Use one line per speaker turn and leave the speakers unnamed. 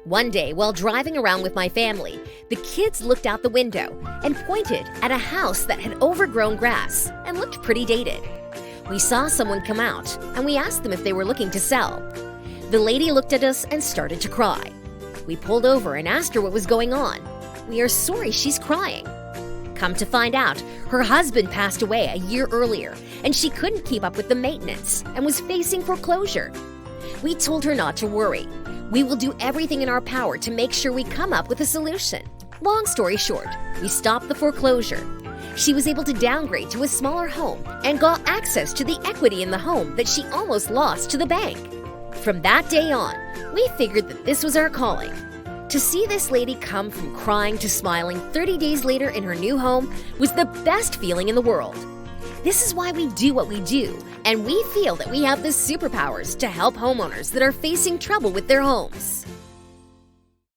One day, while driving around with my family, the kids looked out the window and pointed at a house that had overgrown grass and looked pretty dated. We saw someone come out, and we asked them if they were looking to sell. The lady looked at us and started to cry. We pulled over and asked her what was going on. We are sorry she's crying. Come to find out, her husband passed away a year earlier, and she couldn't keep up with the maintenance and was facing foreclosure. We told her not to worry. We will do everything in our power to make sure we come up with a solution. Long story short, we stopped the foreclosure. She was able to downgrade to a smaller home and got access to the equity in the home that she almost lost to the bank. From that day on, we figured that this was our calling. To see this lady come from crying to smiling 30 days later in her new home was the best feeling in the world. This is why we do what we do, and we feel that we have the superpowers to help homeowners that are facing trouble with their homes.